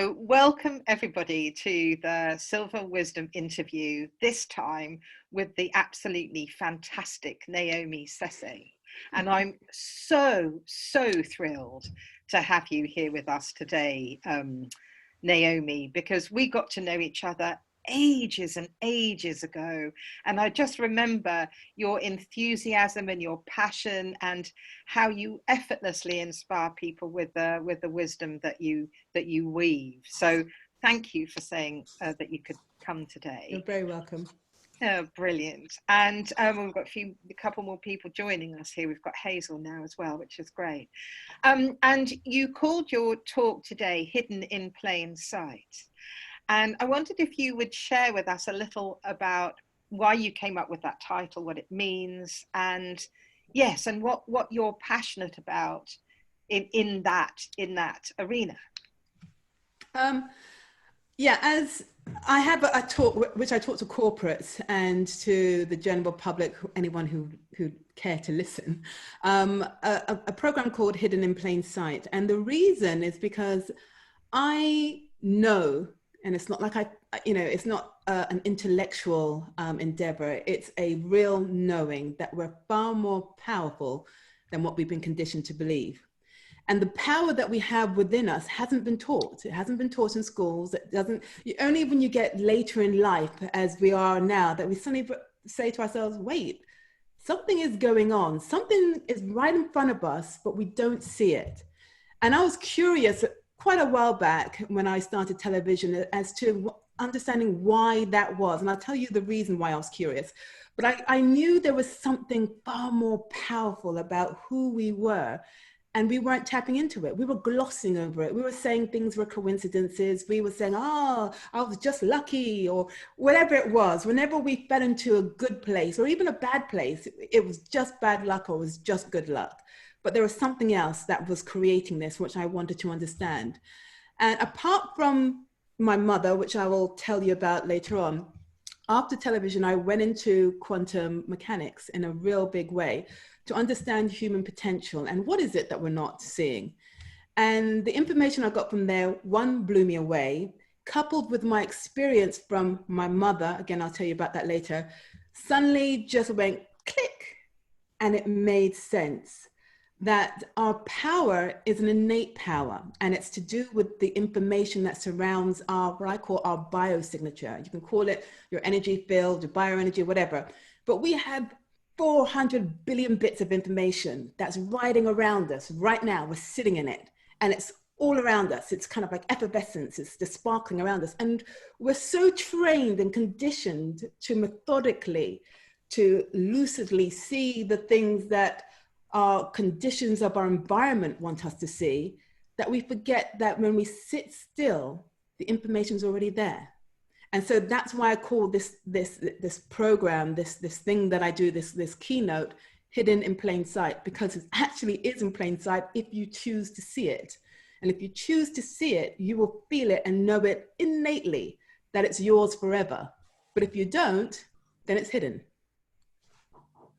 So welcome everybody to the Silver Wisdom interview, this time with the absolutely fantastic Naomi Sesay. And I'm so thrilled to have you here with us today, Naomi, because we got to know each other ages and ages ago, and I just remember your enthusiasm and your passion and how you effortlessly inspire people with the wisdom that you weave. So thank you for saying that you could come today. You're very welcome. Oh, brilliant. And we've got a couple more people joining us here. We've got Hazel now as well, which is great. And you called your talk today Hidden in Plain Sight. And I wondered if you would share with us a little about why you came up with that title, what it means, and yes, and what you're passionate about in that arena. Yeah, as I have a talk which I talk to corporates and to the general public, anyone who care to listen, a program called Hidden in Plain Sight. And the reason is because I know, and it's not like it's not an intellectual endeavor. It's a real knowing that we're far more powerful than what we've been conditioned to believe. And the power that we have within us hasn't been taught. It hasn't been taught in schools. It doesn't, only when you get later in life, as we are now, that we suddenly say to ourselves, wait, something is going on. Something is right in front of us, but we don't see it. And I was curious quite a while back when I started television as to understanding why that was. And I'll tell you the reason why I was curious. But I knew there was something far more powerful about who we were. And we weren't tapping into it. We were glossing over it. We were saying things were coincidences. We were saying, oh, I was just lucky, or whatever it was. Whenever we fell into a good place or even a bad place, it was just bad luck or it was just good luck. But there was something else that was creating this, which I wanted to understand. And apart from my mother, which I will tell you about later on, after television, I went into quantum mechanics in a real big way to understand human potential and what is it that we're not seeing. And the information I got from there, one, blew me away, coupled with my experience from my mother, again, I'll tell you about that later, suddenly just went click, and it made sense that our power is an innate power, and it's to do with the information that surrounds our, what I call our biosignature. You can call it your energy field, your bioenergy, whatever, but we have 400 billion bits of information that's riding around us right now. We're sitting in it and it's all around us. It's kind of like effervescence. It's just sparkling around us. And we're so trained and conditioned to methodically, to lucidly see the things that our conditions of our environment want us to see, that we forget that when we sit still, the information's already there. And so that's why I call this program, this thing that I do, this keynote, Hidden in Plain Sight, because it actually is in plain sight if you choose to see it. And if you choose to see it, you will feel it and know it innately that it's yours forever. But if you don't, then it's hidden.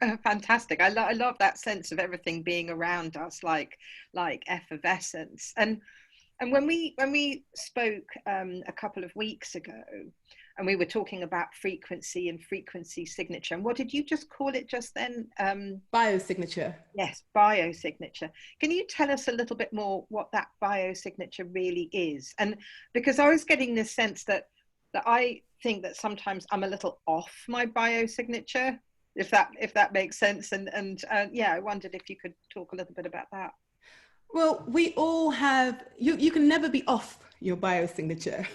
Oh, fantastic. I love that sense of everything being around us, like effervescence. And when we spoke a couple of weeks ago, and we were talking about frequency and frequency signature, and what did you just call it just then? Biosignature. Yes, biosignature. Can you tell us a little bit more what that biosignature really is? And because I was getting this sense that I think that sometimes I'm a little off my biosignature, if that makes sense. And yeah, I wondered if you could talk a little bit about that. Well, we all have, you can never be off your biosignature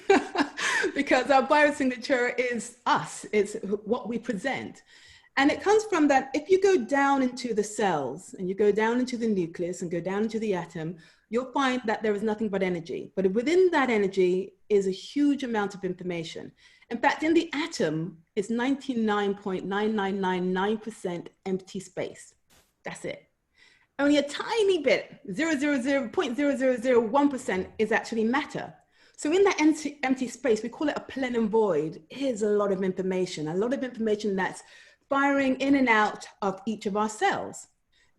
because our biosignature is us, it's what we present. And it comes from that, if you go down into the cells and you go down into the nucleus and go down into the atom, you'll find that there is nothing but energy. But within that energy is a huge amount of information. In fact, in the atom, it's 99.9999% empty space. That's it. Only a tiny bit, 0.0001% is actually matter. So in that empty space, we call it a plenum void, is a lot of information that's firing in and out of each of our cells.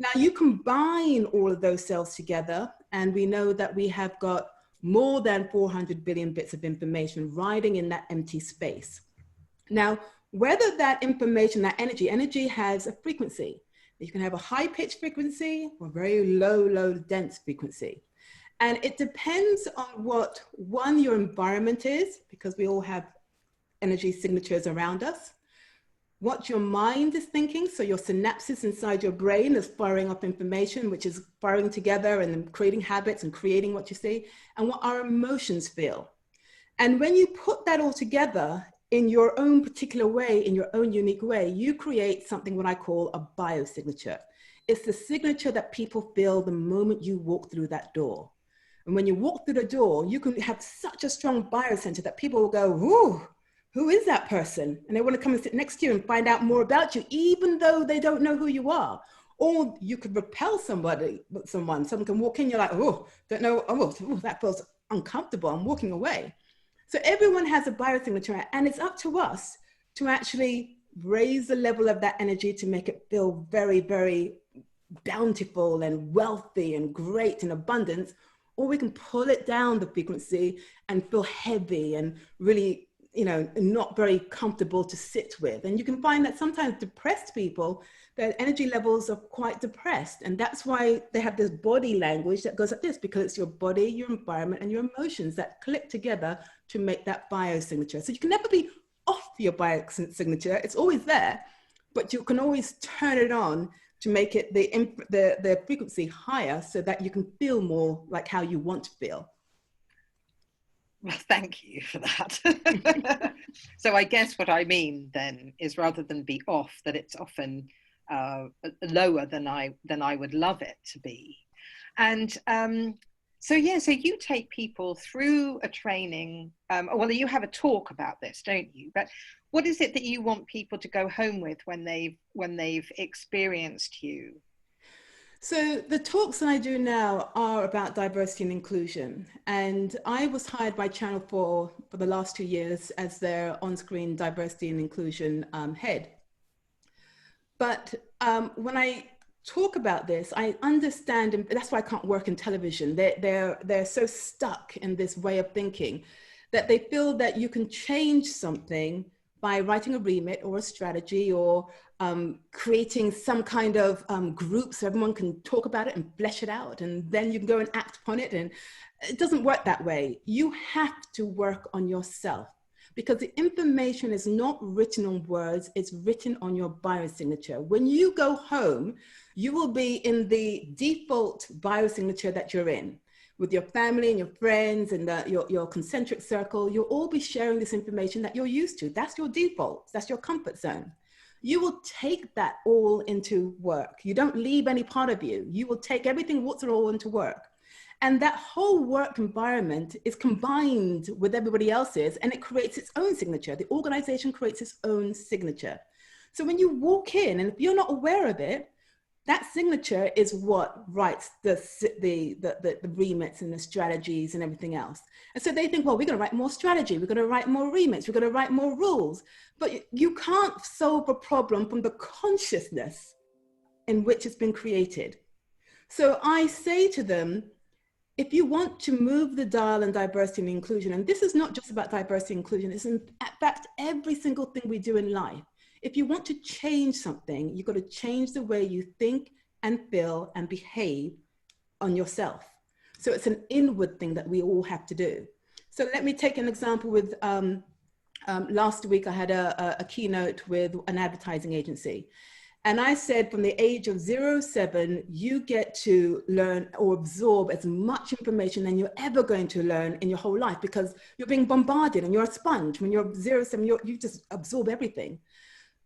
Now you combine all of those cells together, and we know that we have got more than 400 billion bits of information riding in that empty space. Now, whether that information, that energy has a frequency. You can have a high-pitched frequency or very low, dense frequency. And it depends on what, one, your environment is, because we all have energy signatures around us, what your mind is thinking, so your synapses inside your brain is firing up information, which is firing together and then creating habits and creating what you see, and what our emotions feel. And when you put that all together in your own particular way, in your own unique way, you create something what I call a biosignature. It's the signature that people feel the moment you walk through that door. And when you walk through the door, you can have such a strong biocenter that people will go, ooh, who is that person? And they want to come and sit next to you and find out more about you, even though they don't know who you are. Or you could repel someone can walk in, you're like, oh, don't know, oh, that feels uncomfortable, I'm walking away. So everyone has a biosignature, and it's up to us to actually raise the level of that energy to make it feel very, very bountiful and wealthy and great and abundance, or we can pull it down the frequency and feel heavy and really, you know, not very comfortable to sit with. And you can find that sometimes depressed people, their energy levels are quite depressed. And that's why they have this body language that goes like this, because it's your body, your environment, and your emotions that click together to make that biosignature. So you can never be off your biosignature. It's always there, but you can always turn it on to make it the frequency higher so that you can feel more like how you want to feel. Well, thank you for that. So I guess what I mean then is, rather than be off, that it's often lower than I would love it to be. And so you take people through a training, well, you have a talk about this, don't you? But what is it that you want people to go home with when they've experienced you? So the talks that I do now are about diversity and inclusion. And I was hired by Channel 4 for the last 2 years as their on-screen diversity and inclusion head. But when I talk about this, I understand, and that's why I can't work in television. They're so stuck in this way of thinking that they feel that you can change something by writing a remit or a strategy or creating some kind of group so everyone can talk about it and flesh it out, and then you can go and act upon it. And it doesn't work that way. You have to work on yourself, because the information is not written on words, it's written on your biosignature. When you go home, you will be in the default biosignature that you're in. With your family and your friends and your concentric circle, you'll all be sharing this information that you're used to. That's your default, that's your comfort zone. You will take that all into work. You don't leave any part of you. You will take everything, what's it all into work. And that whole work environment is combined with everybody else's, and it creates its own signature. The organization creates its own signature. So when you walk in, and if you're not aware of it, that signature is what writes the remits and the strategies and everything else. And so they think, well, we're going to write more strategy, we're going to write more remits, we're going to write more rules. But you can't solve a problem from the consciousness in which it's been created. So I say to them, if you want to move the dial in diversity and inclusion, and this is not just about diversity and inclusion, it's in fact every single thing we do in life. If you want to change something, you've got to change the way you think and feel and behave on yourself. So it's an inward thing that we all have to do. So let me take an example with, last week I had a keynote with an advertising agency. And I said, from the age of 0-7, you get to learn or absorb as much information than you're ever going to learn in your whole life, because you're being bombarded and you're a sponge. When you're 0-7, you just absorb everything.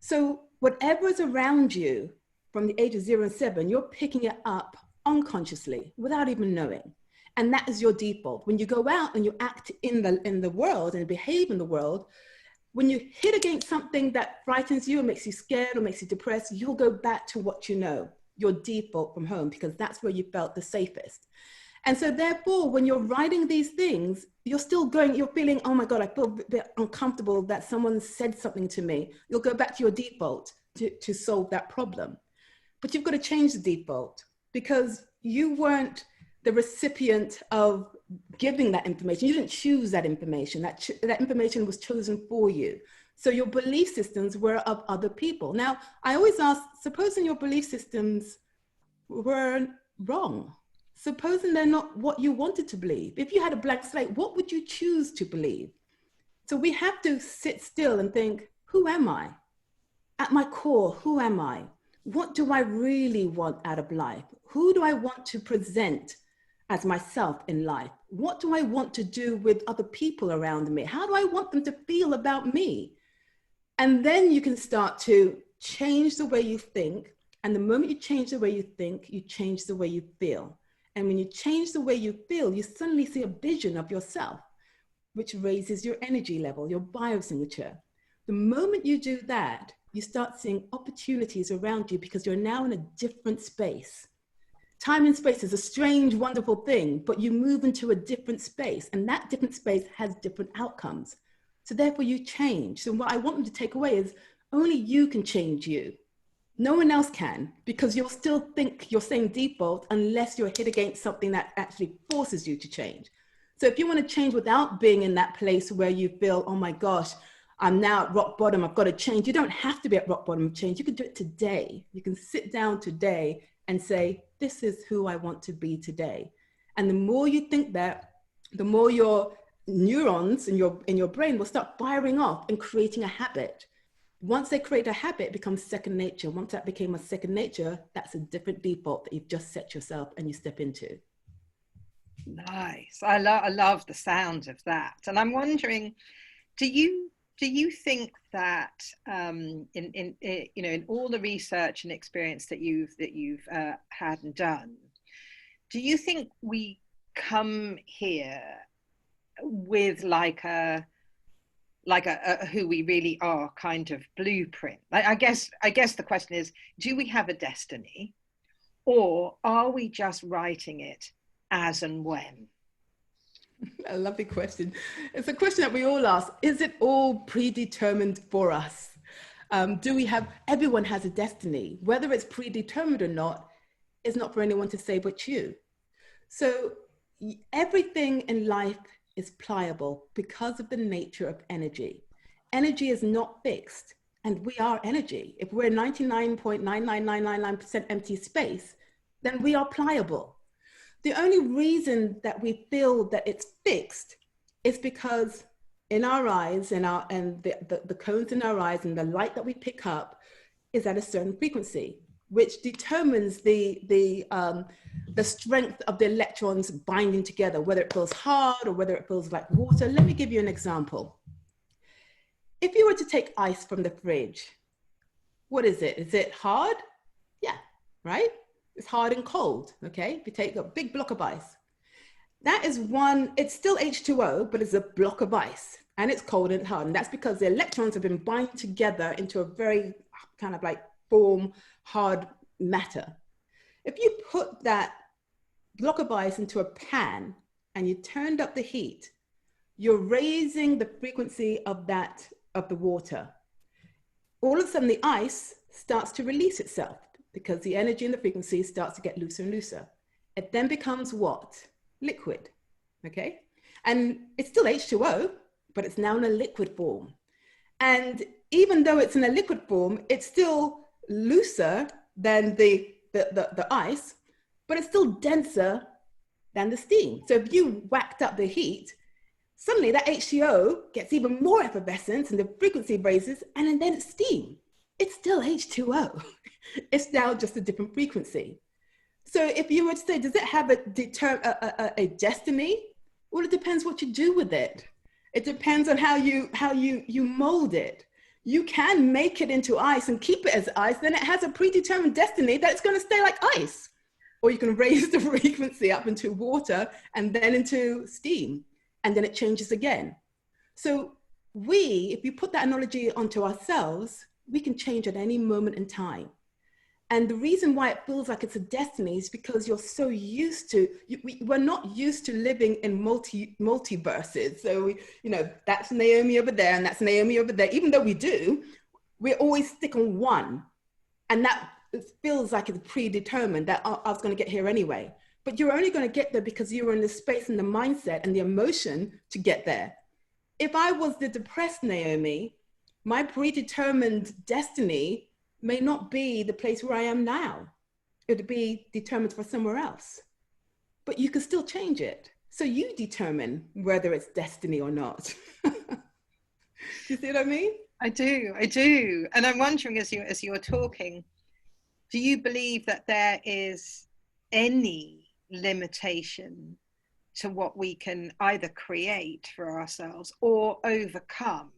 So whatever is around you from the age of 0-7, you're picking it up unconsciously without even knowing. And that is your default. When you go out and you act in the world and behave in the world, when you hit against something that frightens you or makes you scared or makes you depressed, you'll go back to what you know, your default from home, because that's where you felt the safest. And so therefore, when you're writing these things, you're still going, you're feeling, oh my God, I feel a bit uncomfortable that someone said something to me. You'll go back to your default to solve that problem. But you've got to change the default, because you weren't the recipient of giving that information. You didn't choose that information. That information was chosen for you. So your belief systems were of other people. Now, I always ask, supposing your belief systems were wrong, supposing they're not what you wanted to believe. If you had a blank slate, what would you choose to believe? So we have to sit still and think, who am I? At my core, who am I? What do I really want out of life? Who do I want to present as myself in life? What do I want to do with other people around me? How do I want them to feel about me? And then you can start to change the way you think. And the moment you change the way you think, you change the way you feel. And when you change the way you feel, you suddenly see a vision of yourself, which raises your energy level, your biosignature. The moment you do that, you start seeing opportunities around you because you're now in a different space. Time and space is a strange, wonderful thing, but you move into a different space, and that different space has different outcomes. So therefore you change. So what I want them to take away is only you can change you. No one else can, because you'll still think your same default unless you're hit against something that actually forces you to change. So if you want to change without being in that place where you feel, oh my gosh, I'm now at rock bottom, I've got to change. You don't have to be at rock bottom of change. You can do it today. You can sit down today and say, this is who I want to be today. And the more you think that, the more your neurons in your brain will start firing off and creating a habit. Once they create a habit, it becomes second nature. Once that became a second nature, that's a different default that you've just set yourself and you step into. Nice. I love the sound of that. And I'm wondering, do you think that in all the research and experience that you've had and done, do you think we come here with like a who we really are kind of blueprint? I guess the question is, do we have a destiny, or are we just writing it as and when? A lovely question. It's a question that we all ask. Is it all predetermined for us? Everyone has a destiny. Whether it's predetermined or not is not for anyone to say but you. So everything in life is pliable because of the nature of energy. Energy is not fixed, and we are energy. If we're 99.99999% empty space, then we are pliable. The only reason that we feel that it's fixed is because in our eyes and the cones in our eyes and the light that we pick up is at a certain frequency, which determines the strength of the electrons binding together, whether it feels hard or whether it feels like water. Let me give you an example. If you were to take ice from the fridge, what is it? Is it hard? Yeah, right? It's hard and cold, okay? If you take a big block of ice, that is it's still H2O, but it's a block of ice, and it's cold and hard. And that's because the electrons have been bound together into a very kind of like hard matter. If you put that block of ice into a pan and you turned up the heat, you're raising the frequency of the water. All of a sudden the ice starts to release itself, because the energy and the frequency starts to get looser and looser. It then becomes what? Liquid, okay? And it's still H2O, but it's now in a liquid form. And even though it's in a liquid form, it's still looser than the ice, but it's still denser than the steam. So if you whacked up the heat, suddenly that H2O gets even more effervescence and the frequency raises, and then it's steam. It's still H2O. It's now just a different frequency. So if you were to say, does it have a destiny? Well, it depends what you do with it. It depends on how you mold it. You can make it into ice and keep it as ice, then it has a predetermined destiny that it's going to stay like ice. Or you can raise the frequency up into water and then into steam, and then it changes again. So if you put that analogy onto ourselves, we can change at any moment in time. And the reason why it feels like it's a destiny is because you're so used to, we're not used to living in multiverses. So, that's Naomi over there and that's Naomi over there. Even though we do, we always stick on one. And that feels like it's predetermined that I was going to get here anyway. but you're only going to get there because you were in the space and the mindset and the emotion to get there. If I was the depressed Naomi, my predetermined destiny may not be the place where I am now. It would be determined for somewhere else, but you can still change it. So you determine whether it's destiny or not. Do you see what I mean? I do. And I'm wondering, as you're talking, do you believe that there is any limitation to what we can either create for ourselves or overcome?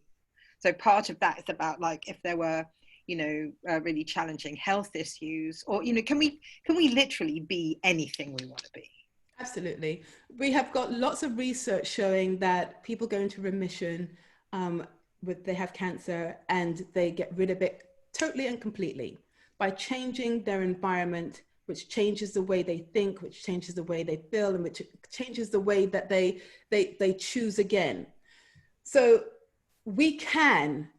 So part of that is about, like, if there were, really challenging health issues, or, can we literally be anything we want to be? Absolutely. We have got lots of research showing that people go into remission they have cancer, and they get rid of it totally and completely by changing their environment, which changes the way they think, which changes the way they feel, and which changes the way that they choose again. So we can,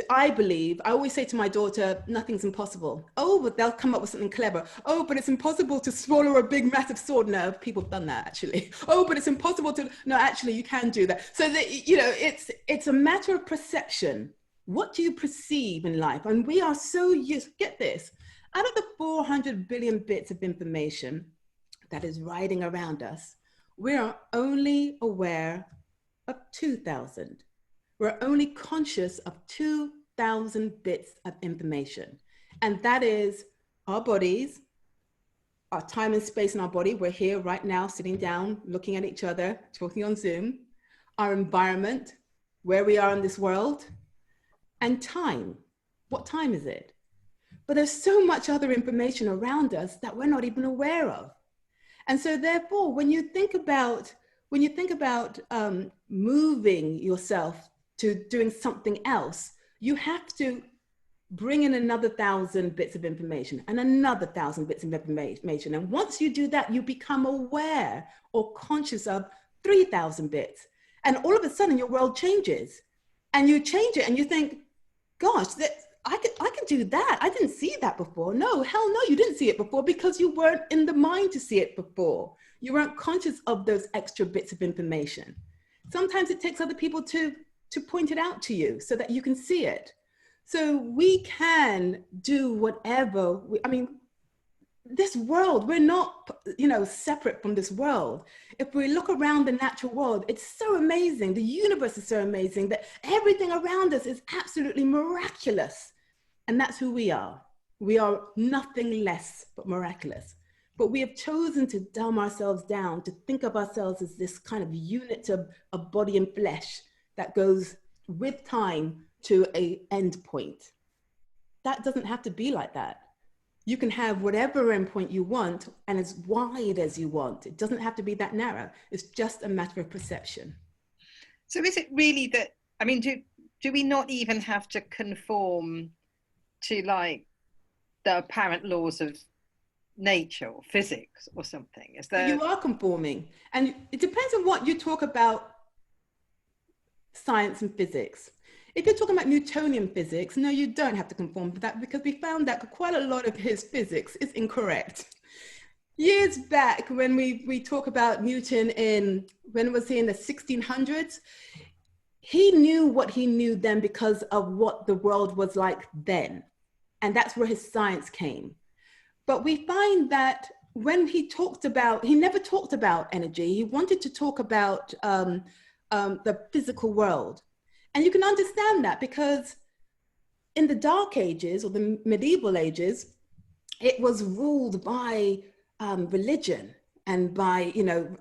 I believe, I always say to my daughter, nothing's impossible. Oh, but they'll come up with something clever. Oh, but it's impossible to swallow a big, massive sword. No, people have done that, actually. Oh, but it's impossible to, no, actually, you can do that. So that, it's a matter of perception. What do you perceive in life? And we are so used, get this, out of the 400 billion bits of information that is riding around us, we are only aware of 2,000. We're only conscious of 2,000 bits of information. And that is our bodies, our time and space in our body. We're here right now, sitting down, looking at each other, talking on Zoom, our environment, where we are in this world, and time. What time is it? But there's so much other information around us that we're not even aware of. And so therefore, when you think about moving yourself to doing something else, you have to bring in another 1,000 bits of information and another 1,000 bits of information. And once you do that, you become aware or conscious of 3,000 bits. And all of a sudden your world changes, and you change it and you think, gosh, I can do that. I didn't see that before. No, hell no, you didn't see it before because you weren't in the mind to see it before. You weren't conscious of those extra bits of information. Sometimes it takes other people to point it out to you so that you can see it. So we can do whatever, this world, we're not, separate from this world. If we look around the natural world, it's so amazing. The universe is so amazing that everything around us is absolutely miraculous. And that's who we are. We are nothing less but miraculous. But we have chosen to dumb ourselves down, to think of ourselves as this kind of unit of body and flesh that goes with time to an end point. That doesn't have to be like that. You can have whatever endpoint you want and as wide as you want. It doesn't have to be that narrow. It's just a matter of perception. So is it really that, do we not even have to conform to, like, the apparent laws of nature or physics or something? Is there... You are conforming. And it depends on what you talk about, science and physics. If you're talking about Newtonian physics, no, you don't have to conform to that, because we found that quite a lot of his physics is incorrect. Years back, when we talk about Newton when was he in the 1600s, he knew what he knew then because of what the world was like then. And that's where his science came. But we find that when he never talked about energy. He wanted to talk about the physical world. And you can understand that because in the Dark Ages or the medieval ages, it was ruled by religion and by,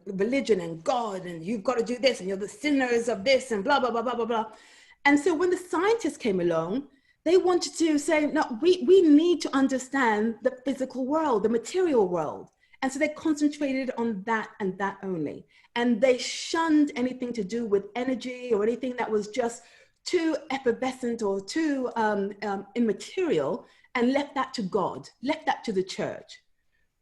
religion and God, and you've got to do this and you're the sinners of this and blah, blah, blah, blah, blah, blah. And so when the scientists came along, they wanted to say, no, we need to understand the physical world, the material world. And so they concentrated on that and that only. And they shunned anything to do with energy or anything that was just too effervescent or too immaterial, and left that to God, left that to the church.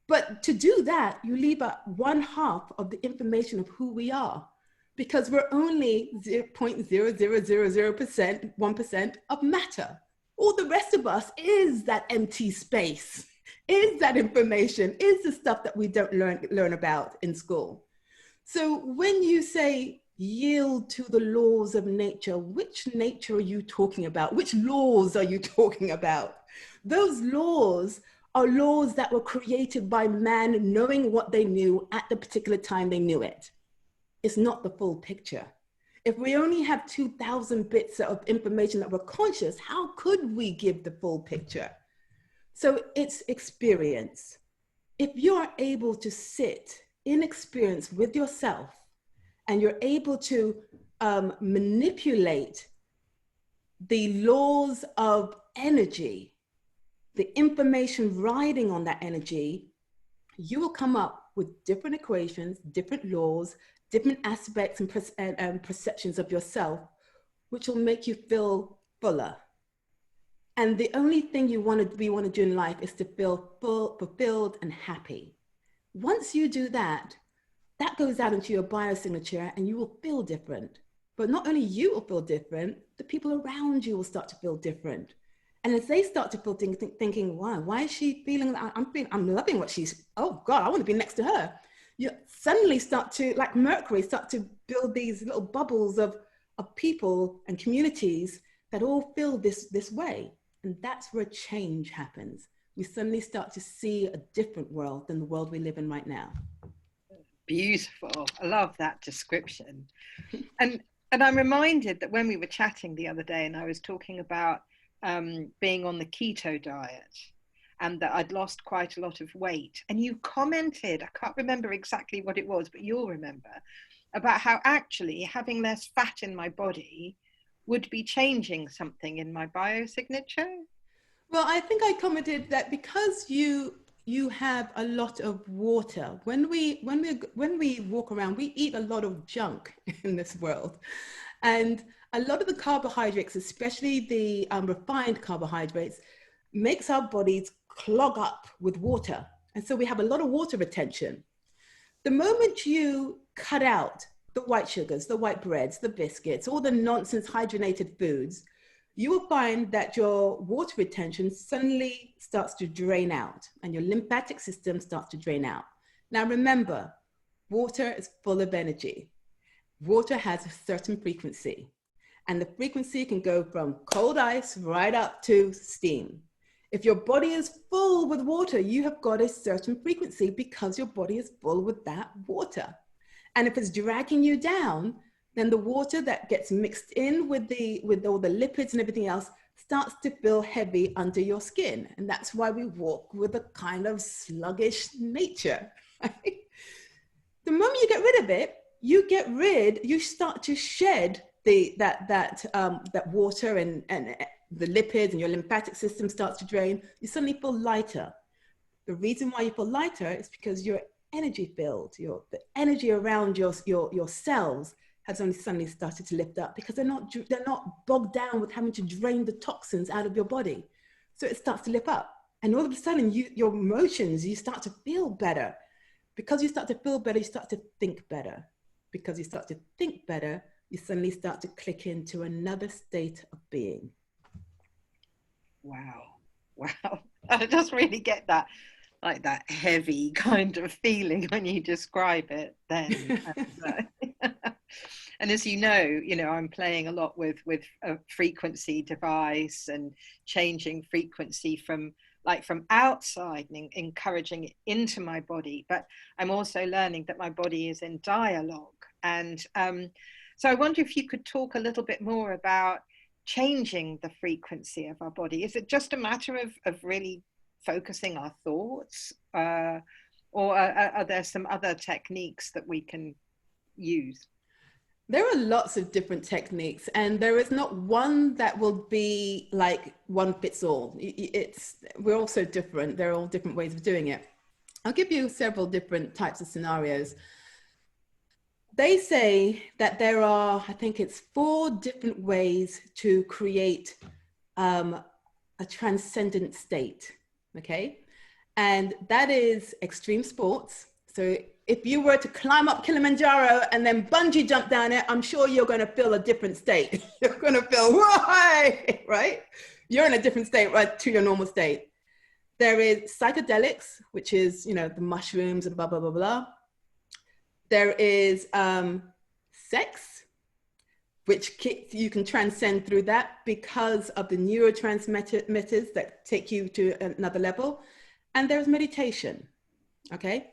But to do that, you leave out 1/2 of the information of who we are, because we're only 0.0000%, 1% of matter. All the rest of us is that empty space. is that information, is the stuff that we don't learn about in school. So when you say yield to the laws of nature, which nature are you talking about? Which laws are you talking about? Those laws are laws that were created by man knowing what they knew at the particular time they knew it. It's not the full picture. If we only have 2,000 bits of information that we're conscious, how could we give the full picture? So it's experience. If you're able to sit in experience with yourself and you're able to manipulate the laws of energy, the information riding on that energy, you will come up with different equations, different laws, different aspects and perceptions of yourself, which will make you feel fuller. And the only thing we want to do in life is to feel fulfilled and happy. Once you do that, that goes out into your biosignature and you will feel different. But not only you will feel different, the people around you will start to feel different. And as they start to feel thinking, why is she feeling that? I'm loving what she's, oh God, I want to be next to her. You suddenly start to, like Mercury, start to build these little bubbles of people and communities that all feel this way. And that's where change happens. We suddenly start to see a different world than the world we live in right now. Beautiful. I love that description. And I'm reminded that when we were chatting the other day and I was talking about being on the keto diet and that I'd lost quite a lot of weight. And you commented, I can't remember exactly what it was, but you'll remember, about how actually having less fat in my body would be changing something in my biosignature. Well, I think I commented that because you have a lot of water. When we walk around, we eat a lot of junk in this world. And a lot of the carbohydrates, especially the refined carbohydrates, makes our bodies clog up with water. And so we have a lot of water retention. The moment you cut out the white sugars, the white breads, the biscuits, all the nonsense hydrogenated foods, you will find that your water retention suddenly starts to drain out and your lymphatic system starts to drain out. Now remember, water is full of energy. Water has a certain frequency, and the frequency can go from cold ice right up to steam. If your body is full with water, you have got a certain frequency because your body is full with that water. And if it's dragging you down, then the water that gets mixed in with all the lipids and everything else starts to feel heavy under your skin. And that's why we walk with a kind of sluggish nature. Right? The moment you get rid of it, you start to shed that water and the lipids, and your lymphatic system starts to drain. You suddenly feel lighter. The reason why you feel lighter is because you're energy filled. The energy around your cells has only suddenly started to lift up because they're not bogged down with having to drain the toxins out of your body. So it starts to lift up, and all of a sudden your emotions, you start to feel better. Because you start to feel better, you start to think better. Because you start to think better, you suddenly start to click into another state of being. Wow. I just really get that, like that heavy kind of feeling when you describe it then. And as you know, I'm playing a lot with a frequency device and changing frequency from outside and encouraging it into my body. But I'm also learning that my body is in dialogue. And so I wonder if you could talk a little bit more about changing the frequency of our body. Is it just a matter of really focusing our thoughts? Or are there some other techniques that we can use? There are lots of different techniques, and there is not one that will be like one fits all. We're all so different. There are all different ways of doing it. I'll give you several different types of scenarios. They say that there are, I think it's 4 different ways to create a transcendent state, okay? And that is extreme sports. So if you were to climb up Kilimanjaro and then bungee jump down it, I'm sure you're going to feel a different state. You're going to feel, why, right? You're in a different state, right, to your normal state. There is psychedelics, which is, you know, the mushrooms and blah, blah, blah, blah. There is sex, which you can transcend through that because of the neurotransmitters that take you to another level. And there's meditation, okay?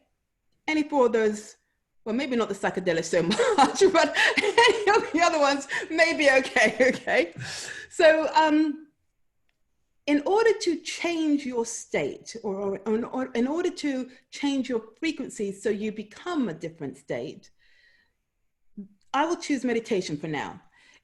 Any four of those, well, maybe not the psychedelics so much, but any of the other ones may be okay, okay? So in order to change your state, or in order to change your frequency so you become a different state, I will choose meditation for now.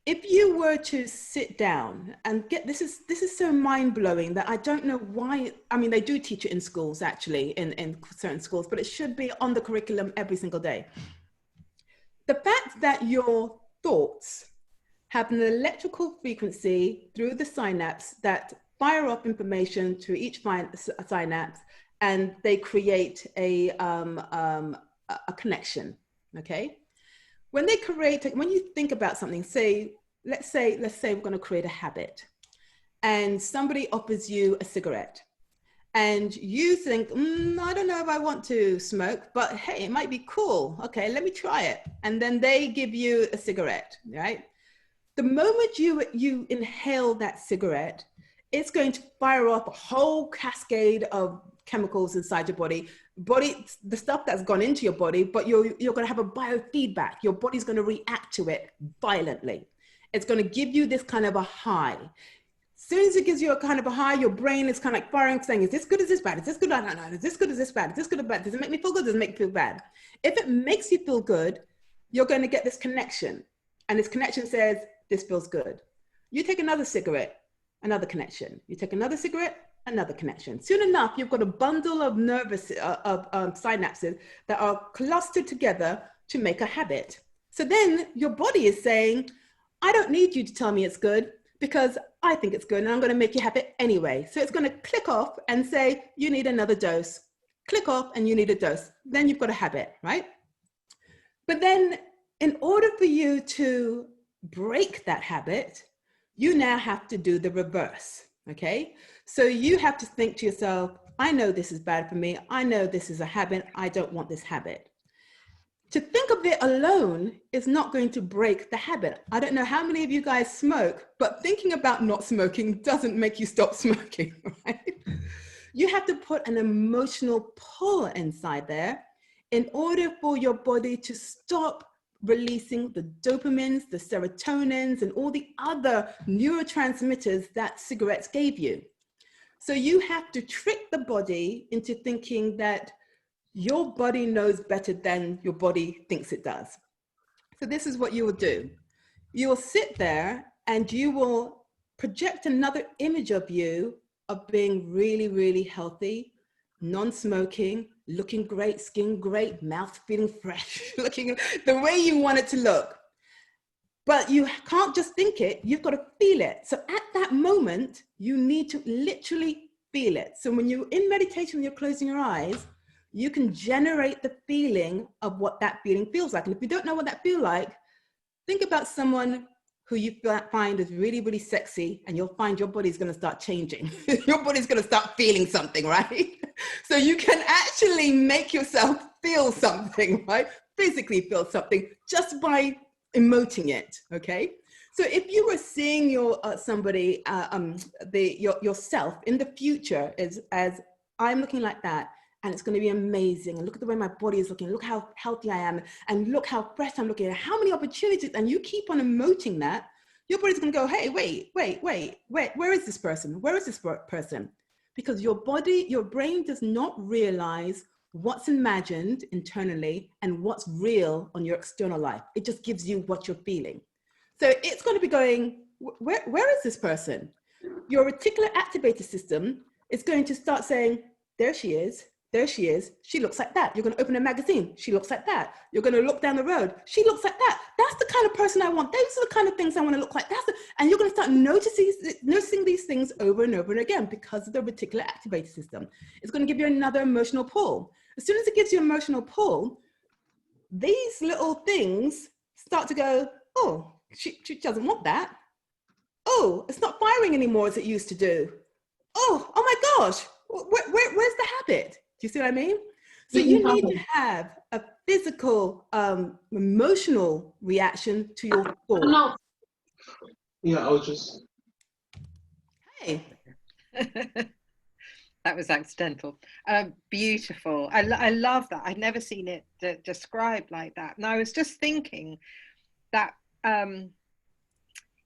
If you were to sit down and get, this is so mind-blowing that I don't know why, I mean, they do teach it in schools actually, in certain schools, but it should be on the curriculum every single day. The fact that your thoughts have an electrical frequency through the synapse that fire up information to each synapse, and they create a connection, okay? When you think about something, let's say we're going to create a habit, and somebody offers you a cigarette, and you think, I don't know if I want to smoke, but hey, it might be cool. Okay, let me try it. And then they give you a cigarette, right? The moment you inhale that cigarette, it's going to fire up a whole cascade of chemicals inside your body, the stuff that's gone into your body, but you're going to have a biofeedback. Your body's going to react to it violently. It's going to give you this kind of a high. As soon as it gives you a kind of a high, your brain is kind of like firing, saying, is this good, is this bad? Is this good? No, is this good, is this bad? Is this good or bad? Does it make me feel good? Does it make me feel bad? If it makes you feel good, you're going to get this connection. And this connection says, this feels good. You take another cigarette, another connection. You take another cigarette, another connection. Soon enough, you've got a bundle of synapses that are clustered together to make a habit. So then your body is saying, I don't need you to tell me it's good because I think it's good and I'm going to make you have it anyway. So it's going to click off and say, you need another dose. Click off and you need a dose. Then you've got a habit, right? But then in order for you to break that habit, you now have to do the reverse, okay? So you have to think to yourself, I know this is bad for me. I know this is a habit. I don't want this habit. To think of it alone is not going to break the habit. I don't know how many of you guys smoke, but thinking about not smoking doesn't make you stop smoking, right? You have to put an emotional pull inside there in order for your body to stop releasing the dopamines, the serotonins, and all the other neurotransmitters that cigarettes gave you. So you have to trick the body into thinking that your body knows better than your body thinks it does. So this is what you will do. You will sit there and you will project another image of you of being really, really healthy, non-smoking, looking great, skin great, mouth feeling fresh, looking the way you want it to look. But you can't just think it, you've got to feel it. So at that moment, you need to literally feel it. So when you're in meditation, when you're closing your eyes, you can generate the feeling of what that feeling feels like. And if you don't know what that feels like, think about someone who you find is really, really sexy, and you'll find your body's going to start changing. Your body's going to start feeling something, right? So you can actually make yourself feel something, right? Physically feel something just by emoting it, okay? So if you were seeing your yourself in the future as I'm looking like that, and it's going to be amazing, and look at the way my body is looking, look how healthy I am, and look how fresh I'm looking, and how many opportunities, and you keep on emoting that, your body's going to go, hey, wait, where is this person? Where is this person? Because your brain does not realize what's imagined internally and what's real on your external life. It just gives you what you're feeling. So it's going to be going, where is this person? Your reticular activator system is going to start saying, there she is. There she is. She looks like that. You're going to open a magazine. She looks like that. You're going to look down the road. She looks like that. That's the kind of person I want. Those are the kind of things I want to look like. And you're going to start noticing these things over and over and again because of the reticular activator system. It's going to give you another emotional pull. As soon as it gives you emotional pull, these little things start to go, oh, she doesn't want that. Oh, it's not firing anymore as it used to do. Oh my gosh. Where's the habit? Do you see what I mean? So Didn't you need happen. to have a physical, emotional reaction to your thought. No. Yeah, I was just. Hey, That was accidental. Beautiful. I love that. I'd never seen it described like that. And I was just thinking that,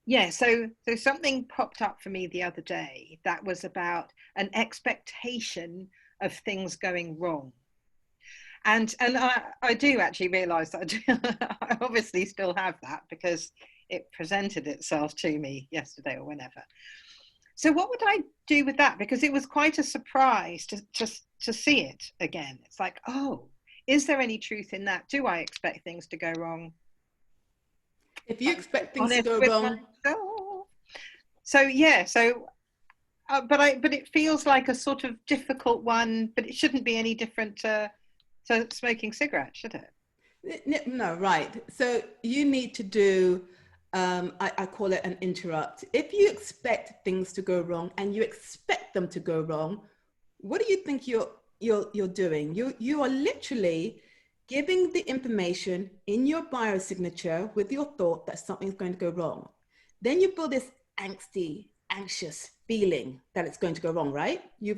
yeah, so something popped up for me the other day that was about an expectation of things going wrong. And I do actually realise that I obviously still have that because it presented itself to me yesterday or whenever. So what would I do with that? Because it was quite a surprise to see it again. It's like, oh, is there any truth in that? Do I expect things to go wrong? if you expect things to Honest go with wrong, myself. So yeah, but it feels like a sort of difficult one, but it shouldn't be any different to smoking cigarettes, should it? no, right. So you need to do, I call it an interrupt. If you expect things to go wrong and you expect them to go wrong, what do you think you're doing? You are literally giving the information in your biosignature with your thought that something's going to go wrong. Then you feel this angsty, anxious feeling that it's going to go wrong, right? You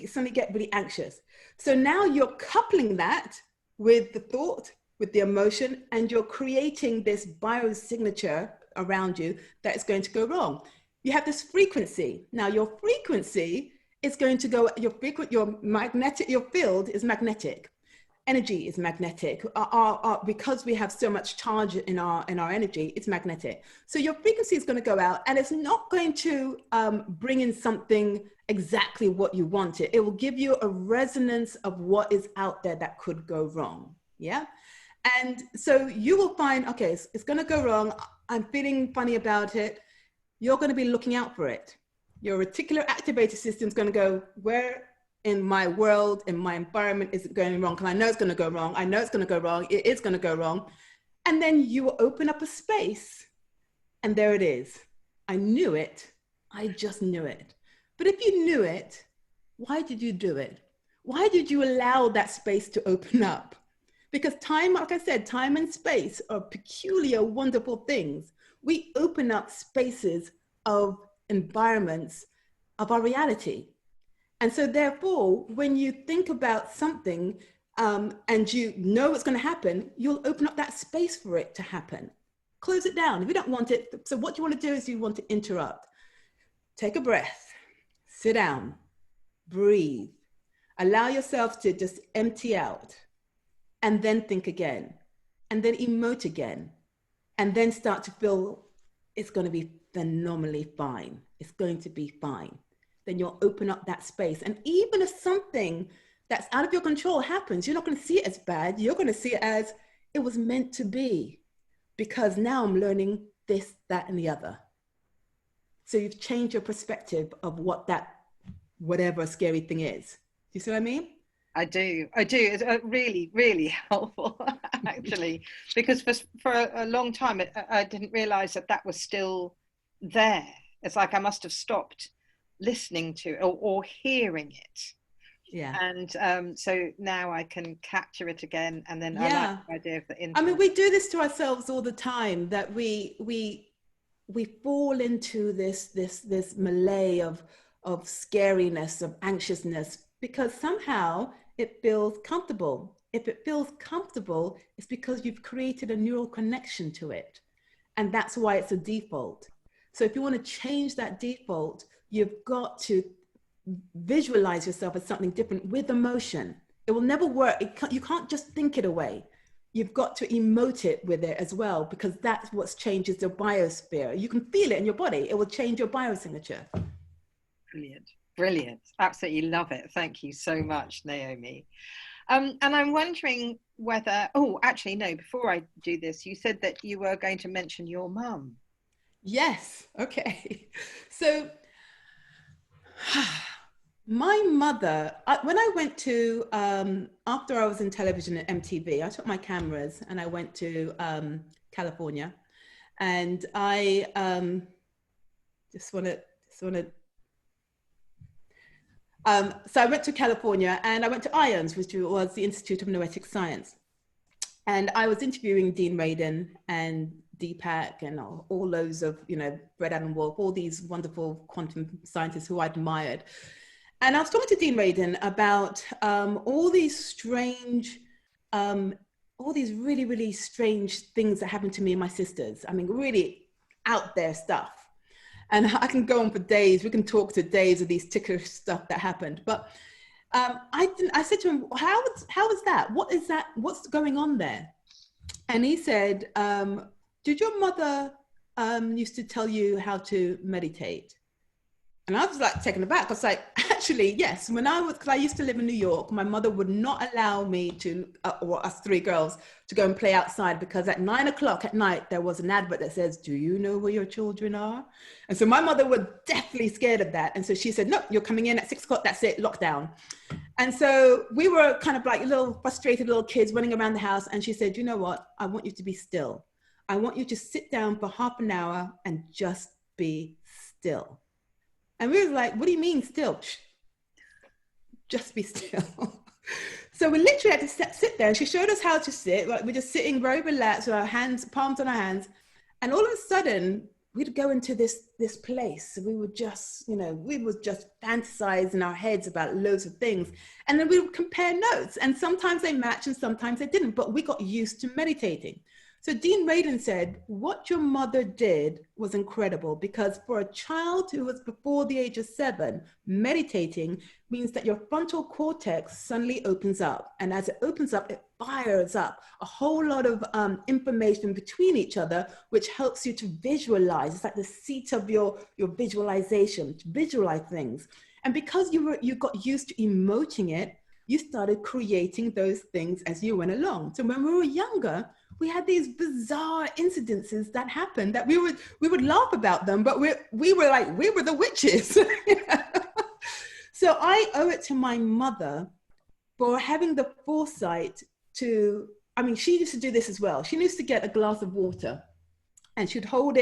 suddenly get really anxious. So now you're coupling that with the thought, with the emotion, and you're creating this biosignature around you that is going to go wrong. You have this frequency. Now your frequency is going to go, your field is magnetic. Energy is magnetic. Because we have so much charge in our energy, it's magnetic. So your frequency is going to go out, and it's not going to bring in something exactly what you want it. It will give you a resonance of what is out there that could go wrong. Yeah. And so you will find, okay, it's going to go wrong. I'm feeling funny about it. You're going to be looking out for it. Your reticular activator system is going to go, where in my world, in my environment, is it going wrong? Because I know it's going to go wrong. I know it's going to go wrong. It is going to go wrong. And then you will open up a space, and there it is. I knew it. I just knew it. But if you knew it, why did you do it? Why did you allow that space to open up? Because time, like I said, time and space are peculiar, wonderful things. We open up spaces of environments of our reality. And so therefore, when you think about something and you know it's going to happen, you'll open up that space for it to happen. Close it down. If you don't want it, so what you want to do is you want to interrupt. Take a breath, sit down, breathe, allow yourself to just empty out, and then think again, and then emote again, and then start to feel it's going to be phenomenally fine. It's going to be fine. Then you'll open up that space. And even if something that's out of your control happens, you're not going to see it as bad. You're going to see it as it was meant to be, because now I'm learning this, that, and the other. So you've changed your perspective of what that, whatever scary thing is. Do you see what I mean? I do. It's really, really helpful, actually, because for a long time, I didn't realize that was still there. It's like I must have stopped listening to or hearing it. Yeah. And so now I can capture it again. And then I like the idea of the interim. I mean, we do this to ourselves all the time, that we fall into this melee of scariness, of anxiousness, because somehow it feels comfortable. If it feels comfortable, it's because you've created a neural connection to it. And that's why it's a default. So if you want to change that default, you've got to visualize yourself as something different with emotion. It will never work. You can't just think it away. You've got to emote it with it as well, because that's what changes your biosphere. You can feel it in your body. It will change your biosignature. Brilliant. Brilliant. Absolutely love it. Thank you so much, Naomi. And I'm wondering whether, actually, no, before I do this, you said that you were going to mention your mum. Yes. Okay. So my mother, when I went to, after I was in television at MTV, I took my cameras and I went to California, and I just want to, So I went to California and I went to IONS, which was the Institute of Noetic Science. And I was interviewing Dean Radin and Deepak and all those of, Brett Adam Wolf, all these wonderful quantum scientists who I admired. And I was talking to Dean Radin about all these really, really strange things that happened to me and my sisters. I mean, really out there stuff. And I can go on for days. We can talk to days of these ticklish stuff that happened. But I said to him, how is that? What is that? What's going on there? And he said, did your mother used to tell you how to meditate? And I was like taken aback. I was like, actually, yes. Because I used to live in New York, my mother would not allow me to, or us three girls, to go and play outside because at 9 o'clock at night, there was an advert that says, do you know where your children are? And so my mother was deathly scared of that. And so she said, no, you're coming in at 6 o'clock, that's it, lockdown. And so we were kind of like little frustrated little kids running around the house. And she said, you know what? I want you to be still. I want you to sit down for half an hour and just be still. And we were like, what do you mean still? Shh. Just be still. So we literally had to sit there. And she showed us how to sit. Like we're just sitting very relaxed with our hands, palms on our hands. And all of a sudden, we'd go into this place. We would just, we would just fantasize in our heads about loads of things. And then we would compare notes. And sometimes they matched and sometimes they didn't. But we got used to meditating. So Dean Radin said, what your mother did was incredible because for a child who was before the age of 7, meditating means that your frontal cortex suddenly opens up. And as it opens up, it fires up a whole lot of information between each other, which helps you to visualize. It's like the seat of your visualization, to visualize things. And because you got used to emoting it, you started creating those things as you went along. So when we were younger, we had these bizarre incidences that happened that we would laugh about them, but we were the witches. So I owe it to my mother for having the foresight to, she used to do this as well. She used to get a glass of water and she'd hold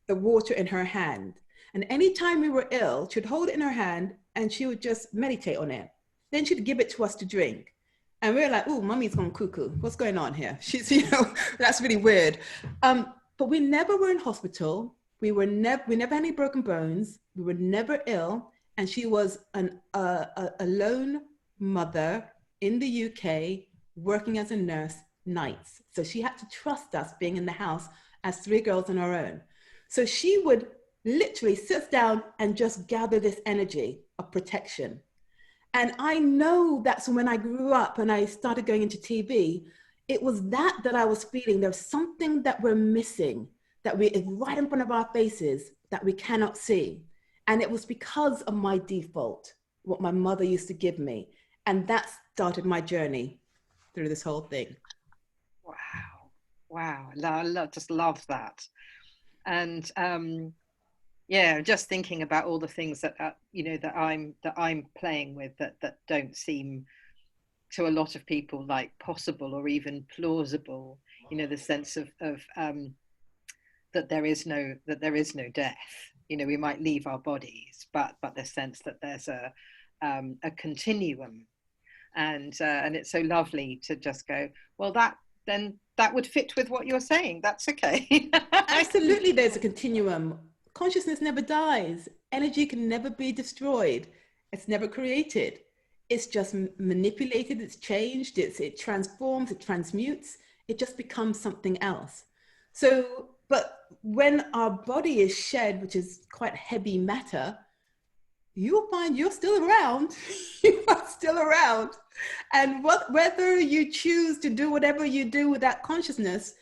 the water in her hand. And anytime we were ill, she'd hold it in her hand and she would just meditate on it. Then she'd give it to us to drink. And we were like, oh, mummy's gone cuckoo. What's going on here? She's, that's really weird. But we never were in hospital. We never had any broken bones. We were never ill. And she was a lone mother in the UK working as a nurse nights. So she had to trust us being in the house as 3 girls on our own. So she would literally sit down and just gather this energy of protection. And I know that's when I grew up and I started going into TV, it was that I was feeling. There's something that we're missing, that is right in front of our faces that we cannot see. And it was because of my default, what my mother used to give me. And that started my journey through this whole thing. Wow. I just love that. And just thinking about all the things that that I'm playing with that don't seem to a lot of people like possible or even plausible. The sense of that there is no death. We might leave our bodies, but the sense that there's a continuum, and it's so lovely to just go, well, that would fit with what you're saying. That's okay. Absolutely, there's a continuum. Consciousness never dies. Energy can never be destroyed. It's never created. It's just manipulated, it's changed, it transforms, it transmutes, it just becomes something else. So, but when our body is shed, which is quite heavy matter, you'll find you're still around. You are still around. And whether you choose to do whatever you do with that consciousness,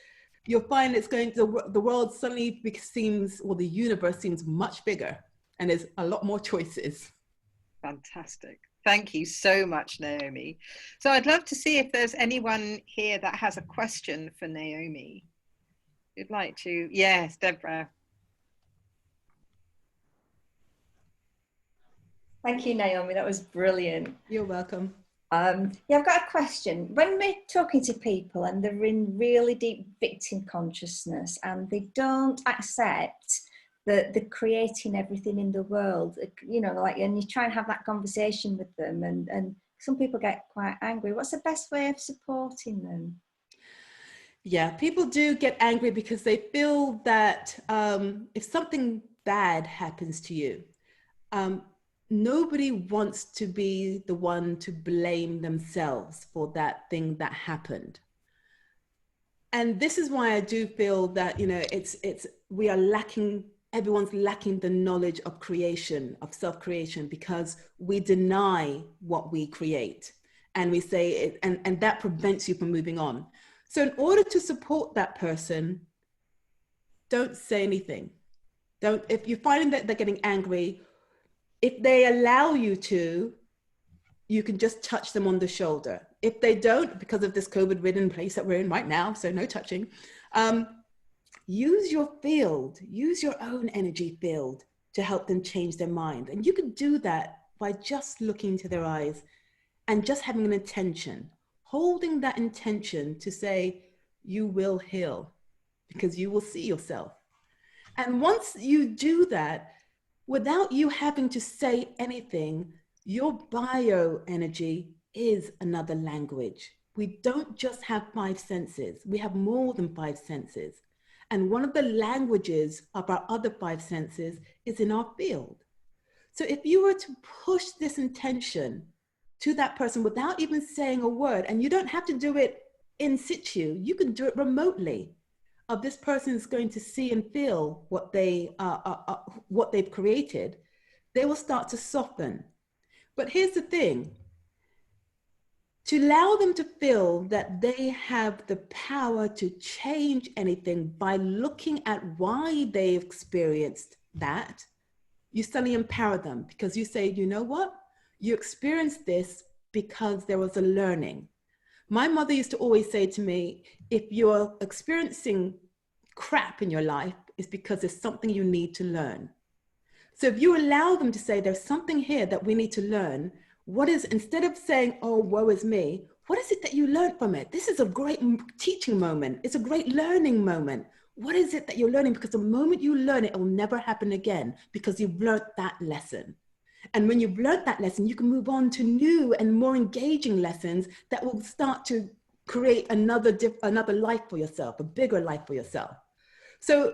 you'll find it's going to, the world suddenly seems, or the universe seems much bigger, and there's a lot more choices. Fantastic. Thank you so much, Naomi. So I'd love to see if there's anyone here that has a question for Naomi. You'd like to? Yes, Deborah. Thank you, Naomi. That was brilliant. You're welcome. I've got a question. When we're talking to people and they're in really deep victim consciousness and they don't accept the creating everything in the world, you know, like, and you try and have that conversation with them, and some people get quite angry. What's the best way of supporting them? Yeah, people do get angry because they feel that if something bad happens to you, nobody wants to be the one to blame themselves for that thing that happened. And this is why I do feel that, you know, we are lacking, everyone's lacking the knowledge of creation, of self-creation, because we deny what we create, and we say it, and that prevents you from moving on. So in order to support that person, don't say anything. If you're finding that they're getting angry, if they allow you to, you can just touch them on the shoulder. If they don't, because of this COVID-ridden place that we're in right now, so no touching, use your field, use your own energy field to help them change their mind. And you can do that by just looking into their eyes and just having an intention, holding that intention to say, you will heal, because you will see yourself. And once you do that, without you having to say anything, your bioenergy is another language. We don't just have 5 senses. We have more than 5 senses. And one of the languages of our other 5 senses is in our field. So if you were to push this intention to that person without even saying a word, and you don't have to do it in situ, you can do it remotely, of this person is going to see and feel what they've created, they will start to soften. But here's the thing, to allow them to feel that they have the power to change anything by looking at why they experienced that, you suddenly empower them, because you say, you know what? You experienced this because there was a learning. My mother used to always say to me, if you're experiencing crap in your life, it's because there's something you need to learn. So if you allow them to say, there's something here that we need to learn, instead of saying, oh, woe is me, what is it that you learned from it? This is a great teaching moment. It's a great learning moment. What is it that you're learning? Because the moment you learn it, it will never happen again, because you've learned that lesson. And when you've learned that lesson, you can move on to new and more engaging lessons that will start to create another life for yourself, a bigger life for yourself. So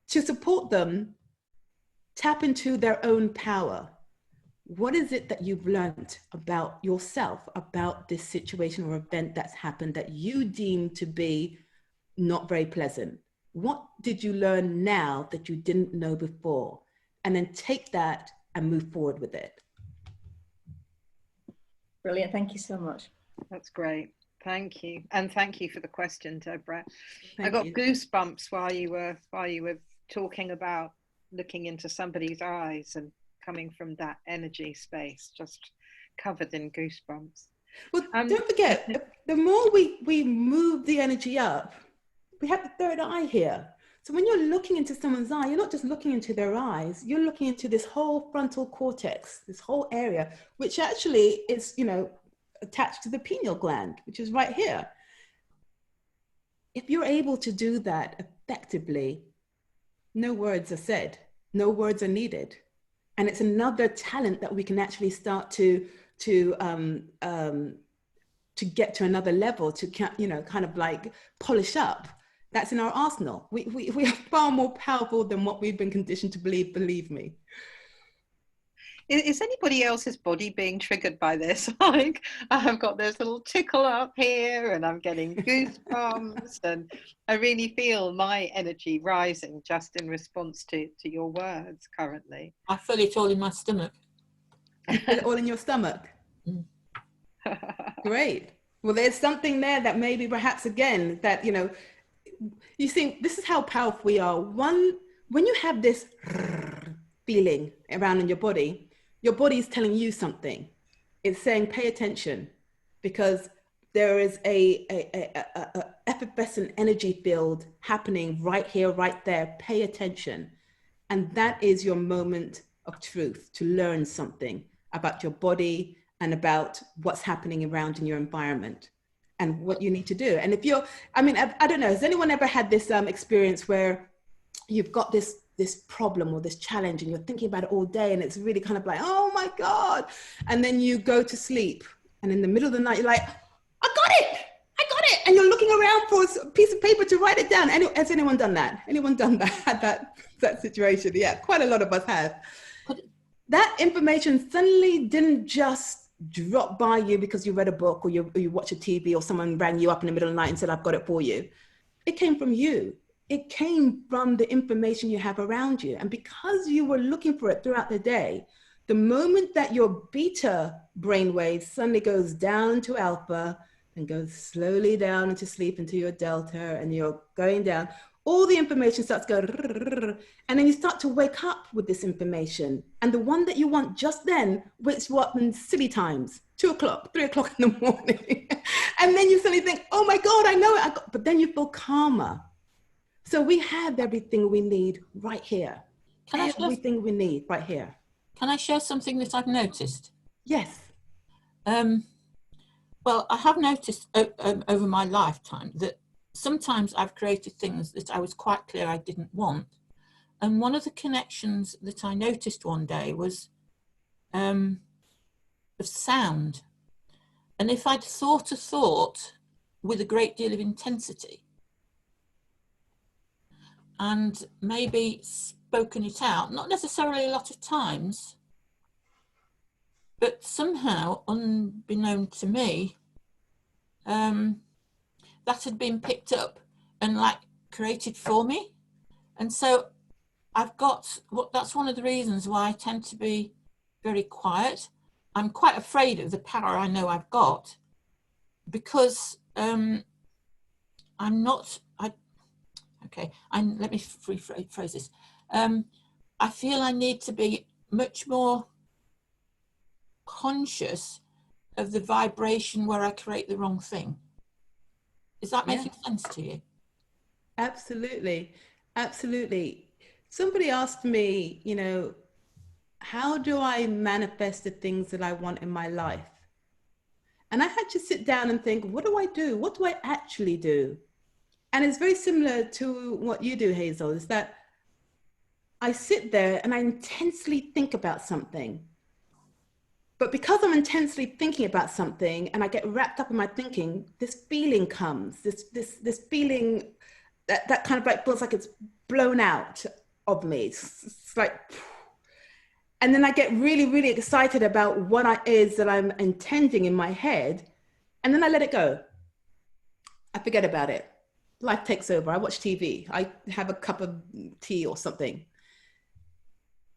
to support them, tap into their own power. What is it that you've learned about yourself, about this situation or event that's happened that you deem to be not very pleasant? What did you learn now that you didn't know before? And then take that and move forward with it. Brilliant, thank you so much. That's great. Thank you. And thank you for the question, Deborah. Thank I got you. goosebumps while you were talking about looking into somebody's eyes and coming from that energy space, just covered in goosebumps. Well, don't forget, the more we move the energy up, we have the third eye here. So when you're looking into someone's eye, you're not just looking into their eyes, you're looking into this whole frontal cortex, this whole area, which actually is, you know, attached to the pineal gland, which is right here. If you're able to do that effectively, no words are said, no words are needed. And it's another talent that we can actually start to get to another level, to, you know, kind of like polish up. That's in our arsenal. We are far more powerful than what we've been conditioned to believe me. Is anybody else's body being triggered by this? Like, I've got this little tickle up here and I'm getting goosebumps and I really feel my energy rising just in response to your words currently. I feel it all in my stomach. You feel it all in your stomach? Mm. Great. Well, there's something there that maybe perhaps again, that, you know, you see, this is how powerful we are. When you have this feeling around in your body is telling you something. It's saying, pay attention, because there is a effervescent energy field happening right here, right there. Pay attention. And that is your moment of truth, to learn something about your body and about what's happening around in your environment and what you need to do. And if you're, I mean, I don't know, has anyone ever had this experience where you've got this this problem or this challenge, and you're thinking about it all day, and it's really kind of like, oh my God. And then you go to sleep, and in the middle of the night, you're like, I got it. And you're looking around for a piece of paper to write it down. Has anyone done that? Anyone done that? That situation? Yeah, quite a lot of us have. That information suddenly didn't just drop by you because you read a book or you watch a TV or someone rang you up in the middle of the night and said, I've got it for you. It came from you. It came from the information you have around you. And because you were looking for it throughout the day, the moment that your beta brainwave suddenly goes down to alpha and goes slowly down into sleep into your delta, and you're going down, all the information starts going, and then you start to wake up with this information. And the one that you want just then, which what in silly times, 2 o'clock, 3 o'clock in the morning. And then you suddenly think, oh my God, I know it. But then you feel calmer. So we have everything we need right here. Everything we need right here. Can I share something that I've noticed? Yes. Well, I have noticed over my lifetime that sometimes I've created things that I was quite clear I didn't want. And one of the connections that I noticed one day was of sound. And if I'd thought a thought with a great deal of intensity and maybe spoken it out, not necessarily a lot of times, but somehow, unbeknown to me, that had been picked up and like created for me. And so that's one of the reasons why I tend to be very quiet. I'm quite afraid of the power I know I've got, because let me rephrase this. I feel I need to be much more conscious of the vibration where I create the wrong thing. Is that making sense to you? Absolutely. Absolutely. Somebody asked me, how do I manifest the things that I want in my life? And I had to sit down and think, what do I do? What do I actually do? And it's very similar to what you do, Hazel, is that I sit there and I intensely think about something. But because I'm intensely thinking about something and I get wrapped up in my thinking, this feeling comes, this feeling that kind of like feels like it's blown out of me. It's like, and then I get really, really excited about what it is that I'm intending in my head. And then I let it go. I forget about it. Life takes over. I watch TV. I have a cup of tea or something.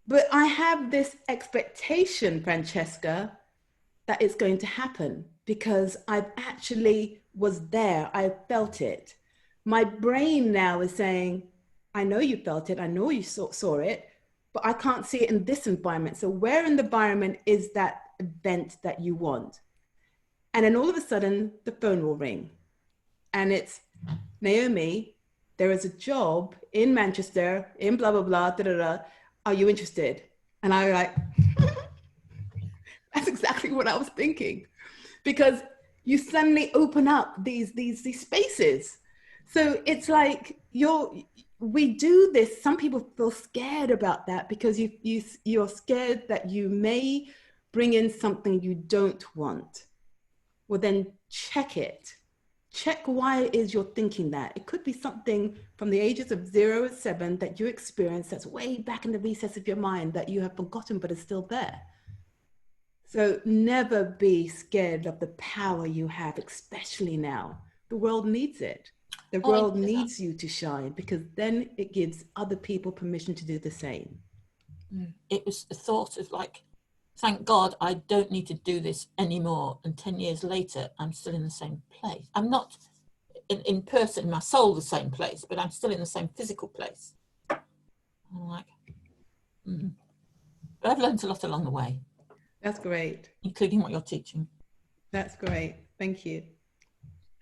But I have this expectation, Francesca, that it's going to happen because I actually was there. I felt it. My brain now is saying, I know you felt it. I know you saw it, but I can't see it in this environment. So where in the environment is that event that you want? And then all of a sudden, the phone will ring. And it's, Naomi, there is a job in Manchester, in blah, blah, blah, da, da, da. Are you interested? And I was like, that's exactly what I was thinking. Because you suddenly open up these spaces. So it's like we do this. Some people feel scared about that because you're scared that you may bring in something you don't want. Well, then check it. Check why it is you're thinking that. It could be something from the ages of 0 to 7 that you experience that's way back in the recess of your mind that you have forgotten but is still there. So never be scared of the power you have, especially now. The world needs it. The world needs you to shine because then it gives other people permission to do the same. It was the thought of like, thank God I don't need to do this anymore. And 10 years later, I'm still in the same place. I'm not in person, my soul, the same place, but I'm still in the same physical place. I'm like, But I've learned a lot along the way. That's great. Including what you're teaching. That's great. Thank you.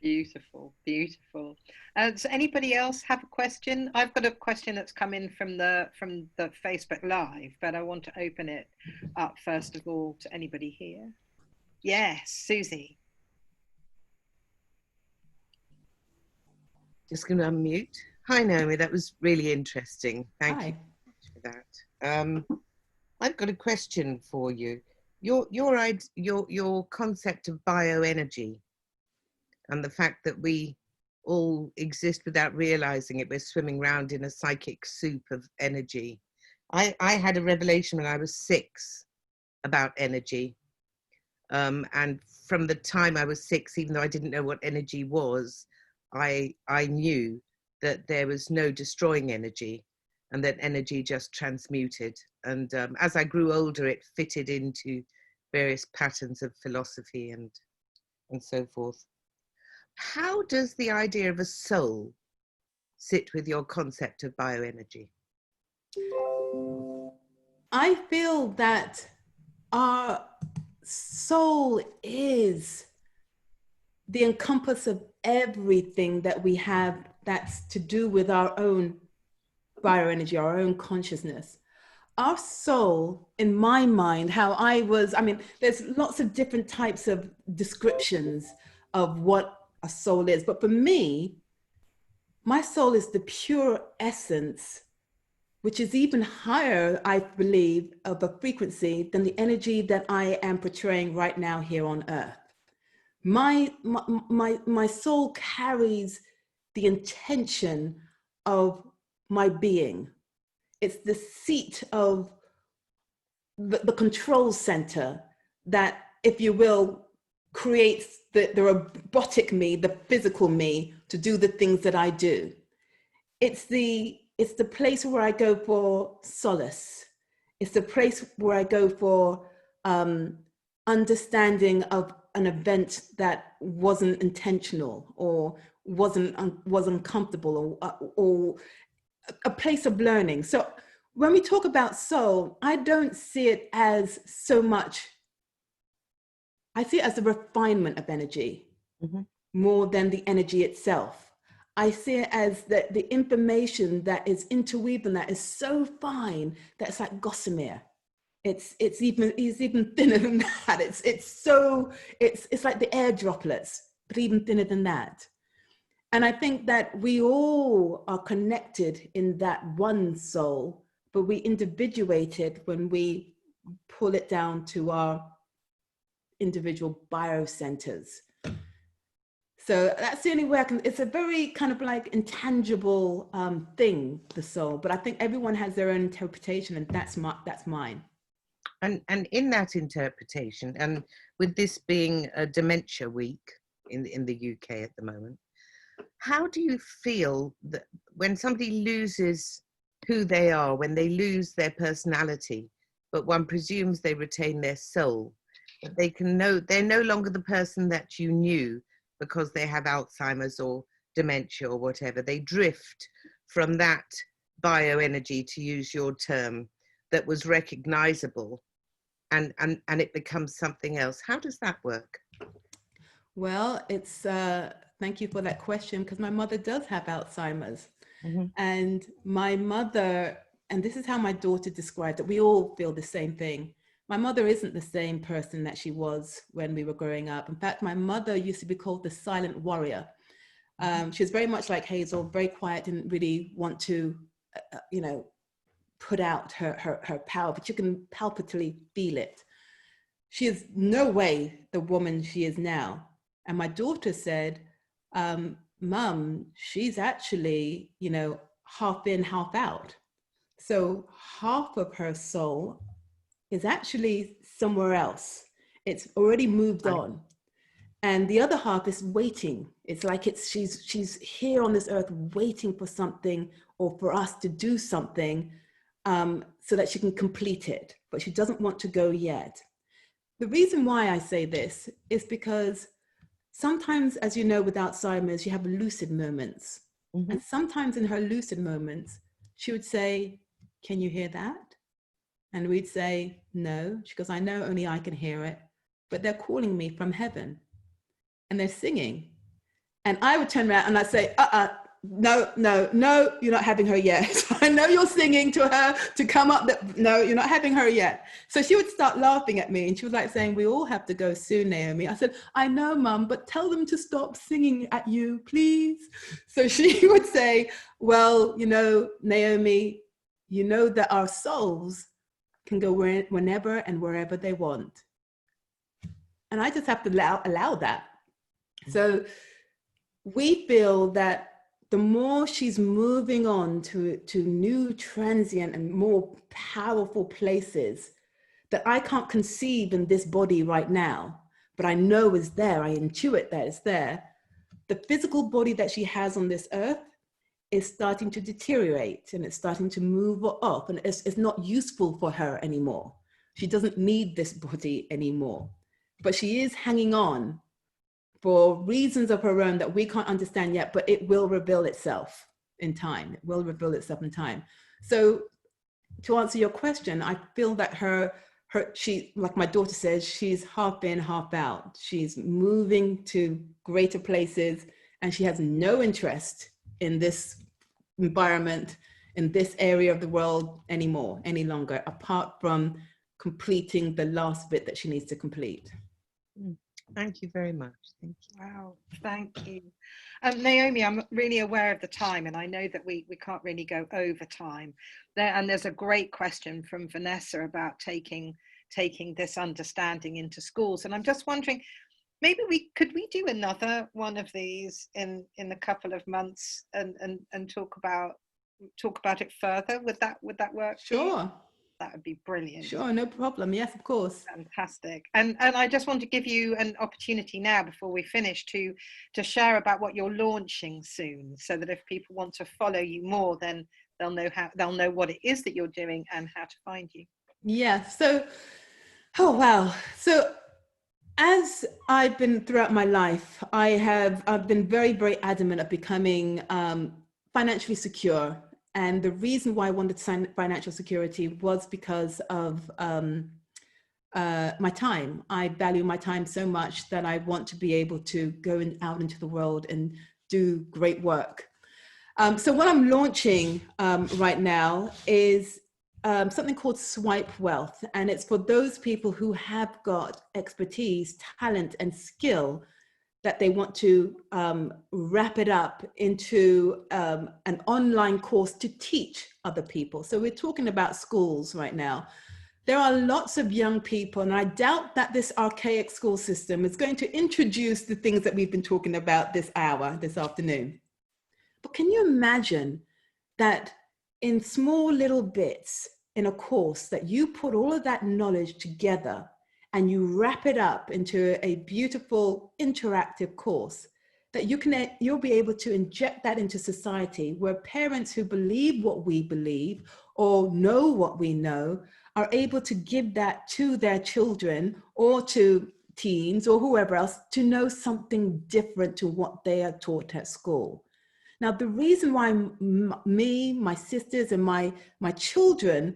Beautiful, beautiful. Does anybody else have a question? I've got a question that's come in from the Facebook Live, but I want to open it up first of all to anybody here. Yes, Suzi. Just going to unmute. Hi, Naomi. That was really interesting. Thank you for that. I've got a question for you. Your concept of bioenergy and the fact that we all exist without realizing it. We're swimming around in a psychic soup of energy. I had a revelation when I was 6 about energy. And from the time I was 6, even though I didn't know what energy was, I knew that there was no destroying energy and that energy just transmuted. And as I grew older, it fitted into various patterns of philosophy and so forth. How does the idea of a soul sit with your concept of bioenergy? I feel that our soul is the encompass of everything that we have that's to do with our own bioenergy, our own consciousness. Our soul, in my mind, there's lots of different types of descriptions of what a soul is. But for me, my soul is the pure essence, which is even higher, I believe, of a frequency than the energy that I am portraying right now here on earth. My soul carries the intention of my being. It's the seat of the control center that, if you will, creates the robotic me, the physical me, to do the things that I do. It's the place where I go for solace. It's the place where I go for understanding of an event that wasn't intentional or was uncomfortable, or a place of learning. So when we talk about soul, I don't see it as so much, I see it as a refinement of energy, more than the energy itself. I see it as the information that is interweaving that is so fine that it's like gossamer. It's even thinner than that. It's like the air droplets, but even thinner than that. And I think that we all are connected in that one soul, but we individuate it when we pull it down to our individual biocenters. So that's the only way it's a very kind of like intangible thing, the soul, but I think everyone has their own interpretation, and that's mine. And in that interpretation, and with this being a dementia week in the UK at the moment, how do you feel that when somebody loses who they are, when they lose their personality, but one presumes they retain their soul, that they can know they're no longer the person that you knew because they have Alzheimer's or dementia or whatever? They drift from that bioenergy, to use your term, that was recognizable, and it becomes something else. How does that work? Well, it's thank you for that question, because my mother does have Alzheimer's. And my mother, and this is how my daughter described it, we all feel the same thing. My mother isn't the same person that she was when we were growing up. In fact, my mother used to be called the silent warrior. She was very much like Hazel, very quiet, didn't really want to, put out her power, but you can palpably feel it. She is no way the woman she is now. And my daughter said, Mum, she's actually, half in, half out. So half of her soul is actually somewhere else. It's already moved on. And the other half is waiting. It's like she's here on this earth waiting for something, or for us to do something, so that she can complete it, but she doesn't want to go yet. The reason why I say this is because sometimes, as you know, with Alzheimer's, you have lucid moments. And sometimes in her lucid moments, she would say, "Can you hear that?" And we'd say, "No." She goes, "I know only I can hear it, but they're calling me from heaven and they're singing." And I would turn around and I'd say, no, you're not having her yet. I know you're singing to her to come up. No, you're not having her yet. So she would start laughing at me, and she was like saying, "We all have to go soon, Naomi." I said, "I know, Mum, but tell them to stop singing at you, please." So she would say, "Well, Naomi, you know that our souls can go whenever and wherever they want. And I just have to allow that. So we feel that the more she's moving on to new transient and more powerful places that I can't conceive in this body right now, but I know is there, I intuit that it's there, the physical body that she has on this earth is starting to deteriorate and it's starting to move off, and it's not useful for her anymore. She doesn't need this body anymore, but she is hanging on for reasons of her own that we can't understand yet, but it will reveal itself in time. It will reveal itself in time. So to answer your question, I feel that she, like my daughter says, she's half in, half out. She's moving to greater places and she has no interest in this environment, in this area of the world anymore, any longer, apart from completing the last bit that she needs to complete. Thank you very much. Thank you. Wow, thank you. Naomi, I'm really aware of the time and I know that we can't really go over time. And there's a great question from Vanessa about taking this understanding into schools. And I'm just wondering, maybe could we do another one of these in a couple of months and talk about it further? Would that work? Sure. That would be brilliant. Sure, no problem. Yes, of course. Fantastic. And I just want to give you an opportunity now before we finish to share about what you're launching soon, so that if people want to follow you more, then they'll know what it is that you're doing and how to find you. Yeah. So, oh wow. So as I've been throughout my life, I've been very, very adamant of becoming financially secure. And the reason why I wanted financial security was because of my time. I value my time so much that I want to be able to go out into the world and do great work. So what I'm launching right now is something called Swipe Wealth. And it's for those people who have got expertise, talent, and skill that they want to wrap it up into an online course to teach other people. So we're talking about schools right now. There are lots of young people, and I doubt that this archaic school system is going to introduce the things that we've been talking about this afternoon. But can you imagine that in small little bits in a course that you put all of that knowledge together and you wrap it up into a beautiful interactive course that you'll be able to inject that into society, where parents who believe what we believe or know what we know are able to give that to their children or to teens or whoever else to know something different to what they are taught at school. Now, the reason why me, my sisters, and my children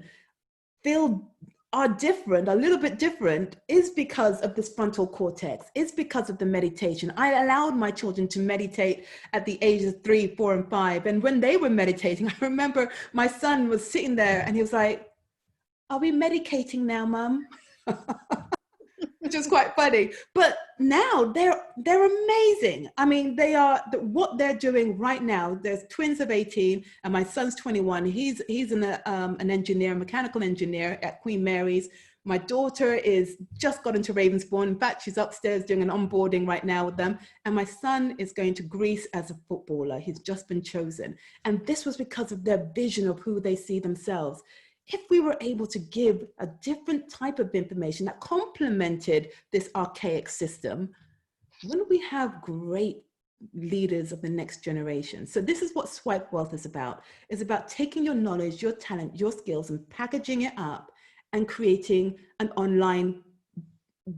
are different, a little bit different, is because of this frontal cortex. It's because of the meditation. I allowed my children to meditate at the ages of 3, 4, and 5. And when they were meditating, I remember my son was sitting there and he was like, "Are we medicating now, Mum?" Which is quite funny. But now they're amazing. I mean, what they're doing right now. There's twins of 18 and my son's 21. He's an engineer, mechanical engineer at Queen Mary's. My daughter is just got into Ravensbourne. In fact, she's upstairs doing an onboarding right now with them. And my son is going to Greece as a footballer. He's just been chosen. And this was because of their vision of who they see themselves. If we were able to give a different type of information that complemented this archaic system, wouldn't we have great leaders of the next generation? So this is what Swipe Wealth is about. It's about taking your knowledge, your talent, your skills, and packaging it up and creating an online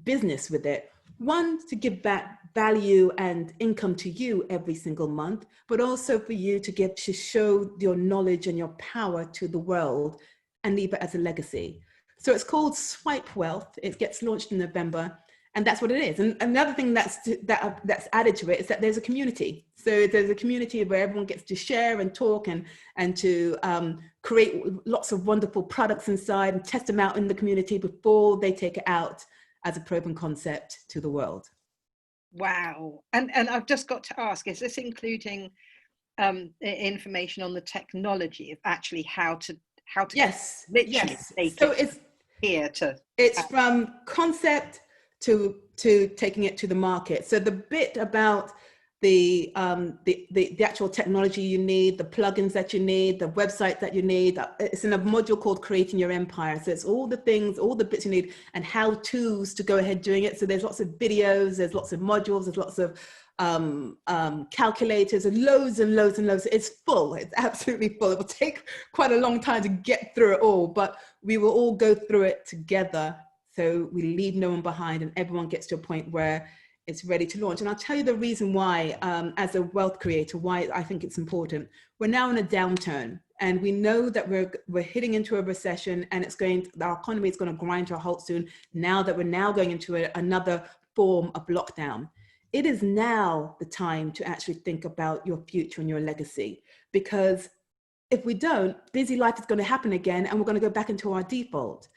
business with it. One, to give back value and income to you every single month, but also for you to show your knowledge and your power to the world and leave it as a legacy. So it's called Swipe Wealth. It gets launched in November, and that's what it is. And another thing that's added to it is that there's a community. So there's a community where everyone gets to share and talk and to create lots of wonderful products inside and test them out in the community before they take it out as a proven concept to the world. Wow. And I've just got to ask, is this including information on the technology of actually how to how to Yes, literally yes. take So it here to. it's from concept to taking it to the market. So the bit about the actual technology you need, the plugins that you need, the website that you need, it's in a module called Creating Your Empire. So it's all the things, all the bits you need, and how-tos to go ahead doing it. So there's lots of videos, there's lots of modules, there's lots of calculators, and loads and loads and loads. It's full, it's absolutely full. It will take quite a long time to get through it all, but we will all go through it together. So we leave no one behind, and everyone gets to a point where it's ready to launch. And I'll tell you the reason why, as a wealth creator, why I think it's important. We're now in a downturn, and we know that we're hitting into a recession, and our economy is going to grind to a halt soon, now that we're now going into another form of lockdown. It is now the time to actually think about your future and your legacy, because if we don't, busy life is going to happen again, and we're going to go back into our default.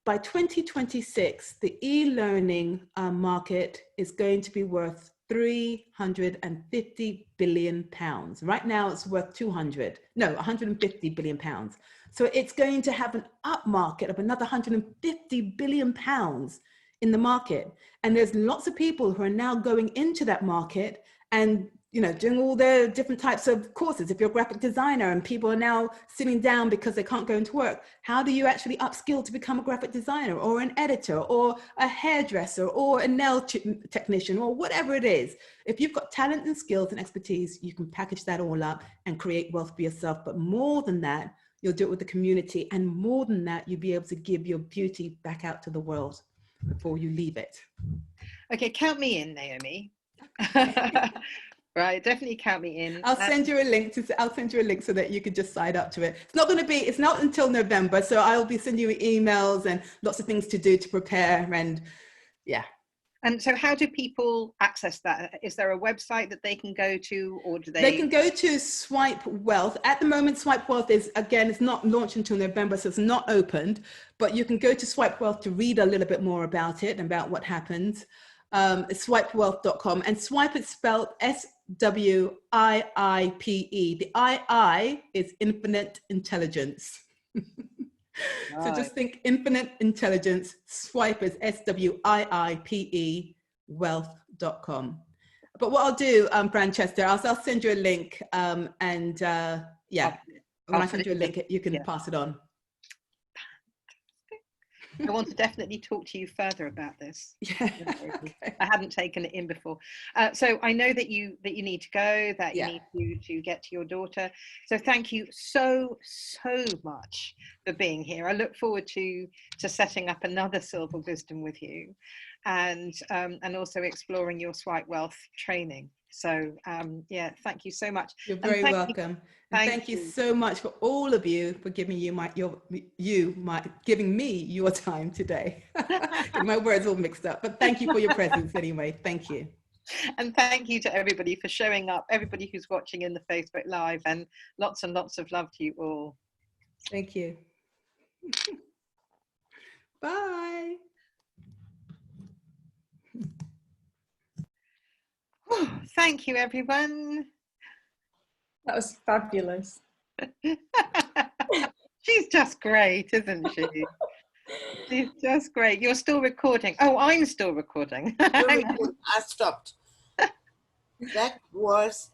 By 2026, the e-learning market is going to be worth 350 billion pounds. Right now it's worth 150 billion pounds. So it's going to have an up market of another 150 billion pounds in the market. And there's lots of people who are now going into that market and doing all their different types of courses. If you're a graphic designer and people are now sitting down because they can't go into work, how do you actually upskill to become a graphic designer or an editor or a hairdresser or a nail technician or whatever it is? If you've got talent and skills and expertise, you can package that all up and create wealth for yourself. But more than that, you'll do it with the community. And more than that, you'll be able to give your beauty back out to the world before you leave it. Okay, count me in, Naomi. Right, definitely count me in. I'll send you a link so that you could just sign up to it. It's not until November, so I'll be sending you emails and lots of things to do to prepare, and yeah. And so how do people access that? Is there a website that they can go to, or do they? They can go to Swipe Wealth. At the moment, Swipe Wealth it's not launched until November, so it's not opened, but you can go to Swipe Wealth to read a little bit more about it, about what happens. Swipewealth.com, and Swipe is spelled SWIIPE. The II is infinite intelligence. So just think infinite intelligence. Swipe is SWIIPE, wealth.com. But what I'll do, Francesca, I'll send you a link, when I send you a link, you can pass it on. I want to definitely talk to you further about this. Yeah. Okay. I hadn't taken it in before. So I know that you need to go, that you need to get to your daughter. So thank you so much for being here. I look forward to setting up another Silver Wisdom with you, and also exploring your Swipe Wealth training. So thank you so much. You're very welcome. Thank you so much for all of you for giving giving me your time today. My words all mixed up, but thank you for your presence anyway. Thank you. And thank you to everybody for showing up, everybody who's watching in the Facebook Live, and lots and lots of love to you all. Thank you. Bye. Thank you, everyone. That was fabulous. She's just great, isn't she? She's just great. You're still recording. Oh, I'm still recording. I stopped. That was